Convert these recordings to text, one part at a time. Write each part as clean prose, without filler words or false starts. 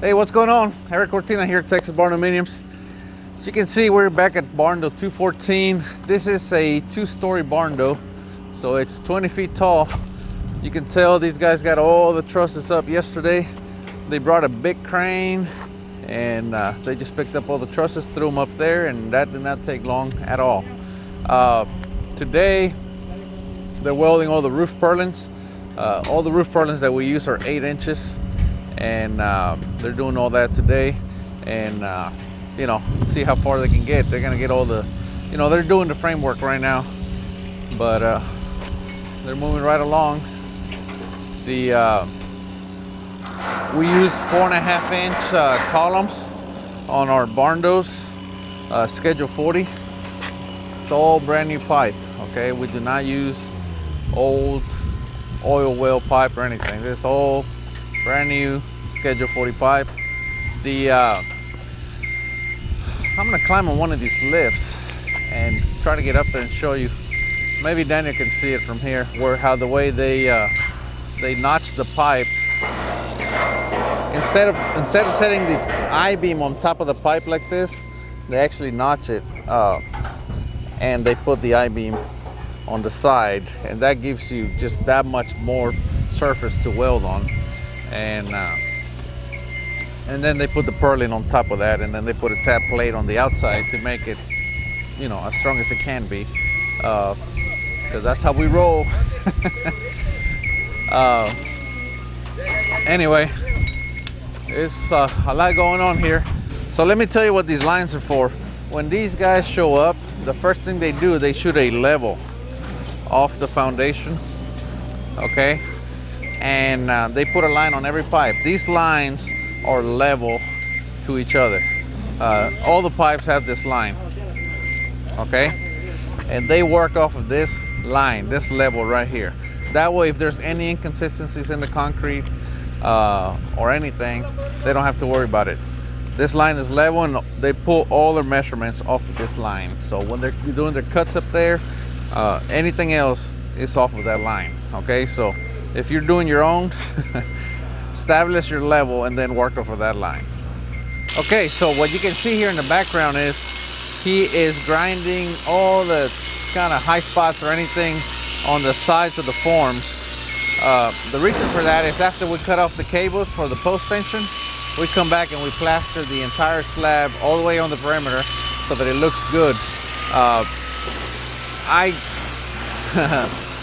Hey, what's going on? Erik here at Texas Barndominiums. As you can see, we're back at Barndo 214. This is a two-story Barndo, so it's 20 feet tall. You can tell these guys got all the trusses up yesterday. They brought a big crane and they just picked up all the trusses, threw them up there, and that did not take long at all. Today, they're welding all the roof purlins. All the roof purlins that we use are 8 inches. And they're doing all that today, and you know, see how far they can get. They're gonna get all the, you know, they're doing the framework right now, but they're moving right along. We used 4.5 inch columns on our Barndos, schedule 40. It's all brand new pipe. Okay, we do not use old oil well pipe or anything. This is all brand new schedule 40 pipe. I'm gonna climb on one of these lifts and try to get up there and show you. Maybe Daniel can see it from here, how the way they notch the pipe. Instead of setting the I-beam on top of the pipe like this, they actually notch it and they put the I-beam on the side, and that gives you just that much more surface to weld on. And then they put the purlin on top of that, and then they put a tab plate on the outside to make it, you know, as strong as it can be, because that's how we roll. Anyway, it's a lot going on here. So let me tell you what these lines are for. When these guys show up, the first thing they do, they shoot a level off the foundation, okay? And they put a line on every pipe. These lines are level to each other. All the pipes have this line, okay? And they work off of this line, this level right here. That way, if there's any inconsistencies in the concrete or anything, they don't have to worry about it. This line is level, and they pull all their measurements off of this line. So when they're doing their cuts up there, anything else is off of that line, okay? So if you're doing your own, establish your level and then work off of that line. Okay, so what you can see here in the background is he is grinding all the kind of high spots or anything on the sides of the forms. The reason for that is after we cut off the cables for the post tensions, we come back and we plaster the entire slab all the way on the perimeter so that it looks good. I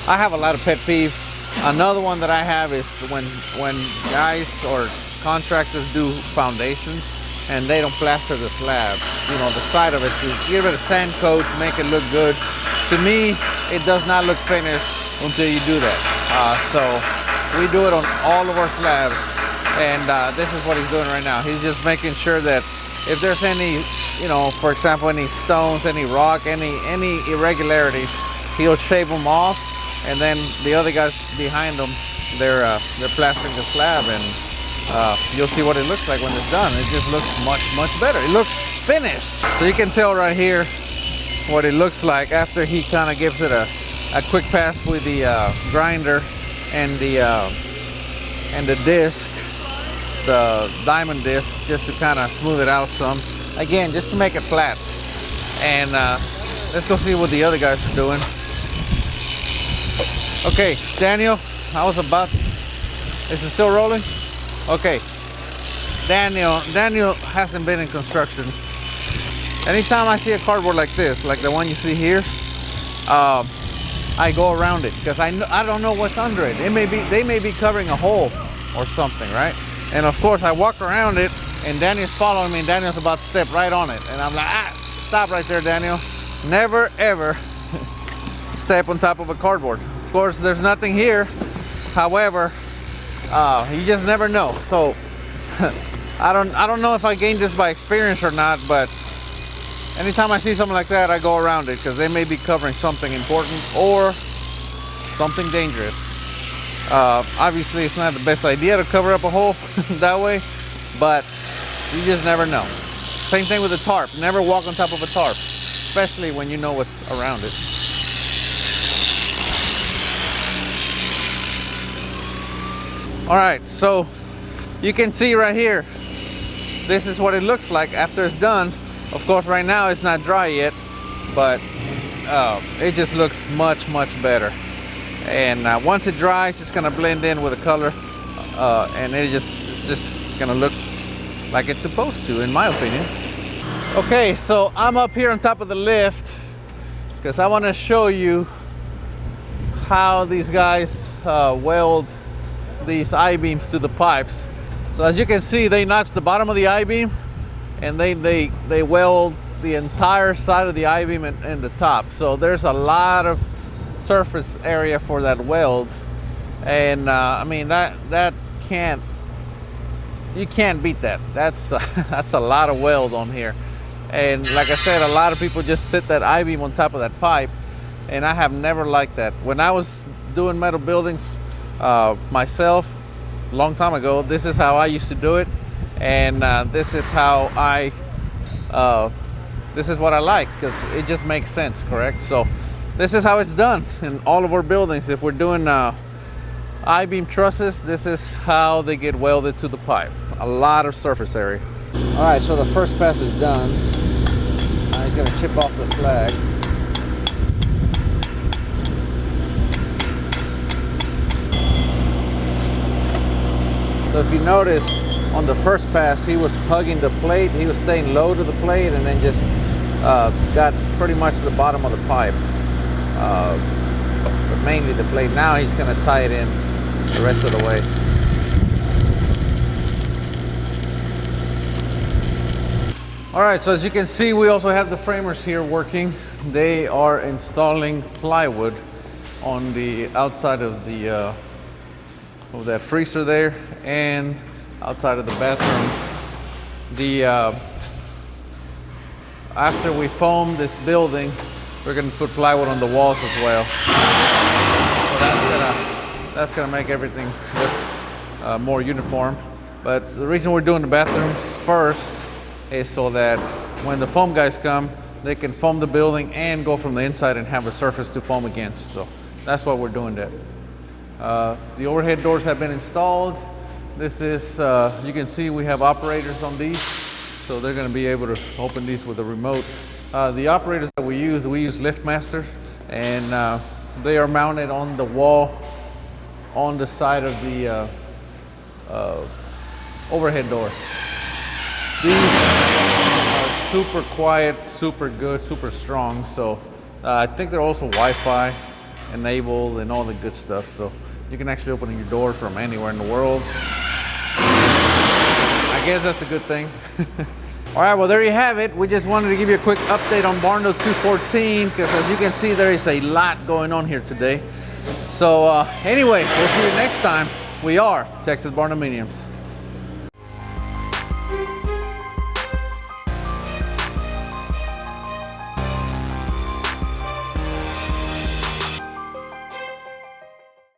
have a lot of pet peeves. Another one that I have is when guys or contractors do foundations and they don't plaster the slab, you know, the side of it, to give it a sand coat, make it look good. To me, it does not look finished until you do that. So we do it on all of our slabs, and this is what he's doing right now. He's just making sure that if there's any, you know, for example, any stones, any rock, any irregularities, he'll shave them off. And then the other guys behind them, they're plastering the slab, and you'll see what it looks like when it's done. It just looks much better. It looks finished. So you can tell right here what it looks like after he kind of gives it a quick pass with the grinder and the disc, the diamond disc, just to kind of smooth it out some. Again, just to make it flat. And let's go see what the other guys are doing. Okay, Daniel, is it still rolling? Okay, Daniel hasn't been in construction. Anytime I see a cardboard like this, like the one you see here, I go around it because I don't know what's under it. They may be covering a hole or something, right? And of course, I walk around it, and Daniel's following me, and Daniel's about to step right on it, and I'm like, stop right there, Daniel. Never ever step on top of a cardboard. Of course, there's nothing here. However, you just never know. So I don't know if I gained this by experience or not, but anytime I see something like that, I go around it because they may be covering something important or something dangerous. Obviously, it's not the best idea to cover up a hole that way, but you just never know. Same thing with a tarp. Never walk on top of a tarp, especially when you know what's around it. All right, so you can see right here, this is what it looks like after it's done. Of course, right now it's not dry yet, but it just looks much better. And once it dries, it's gonna blend in with the color, and it's just gonna look like it's supposed to, in my opinion. Okay, so I'm up here on top of the lift because I want to show you how these guys weld these I-beams to the pipes. So as you can see, they notch the bottom of the I-beam, and they weld the entire side of the I-beam and the top. So there's a lot of surface area for that weld, and I mean that you can't beat that. That's that's a lot of weld on here. And like I said, a lot of people just sit that I-beam on top of that pipe, and I have never liked that. When I was doing metal buildings myself a long time ago, this is how I used to do it, and this is how this is what I like, because it just makes sense, correct? So this is how it's done in all of our buildings. If we're doing I-beam trusses, this is how they get welded to the pipe. A lot of surface area. All right, so the first pass is done. Now he's gonna chip off the slag. So if you noticed, on the first pass, he was hugging the plate. He was staying low to the plate, and then just got pretty much the bottom of the pipe, but mainly the plate. Now he's gonna tie it in the rest of the way. All right, so as you can see, we also have the framers here working. They are installing plywood on the outside of the of that freezer there, and outside of the bathroom. The after we foam this building, we're going to put plywood on the walls as well. So that's gonna make everything look more uniform. But the reason we're doing the bathrooms first is so that when the foam guys come, they can foam the building and go from the inside and have a surface to foam against. So that's why we're doing that. The overhead doors have been installed. This is, you can see we have operators on these, so they're going to be able to open these with a remote. The operators that we use LiftMaster, and they are mounted on the wall on the side of the overhead door. These are super quiet, super good, super strong. So I think they're also Wi-Fi enabled and all the good stuff. So you can actually open your door from anywhere in the world. I guess that's a good thing. All right, well, there you have it. We just wanted to give you a quick update on Barndo 214, because as you can see, there is a lot going on here today. So anyway, we'll see you next time. We are Texas Barndominiums.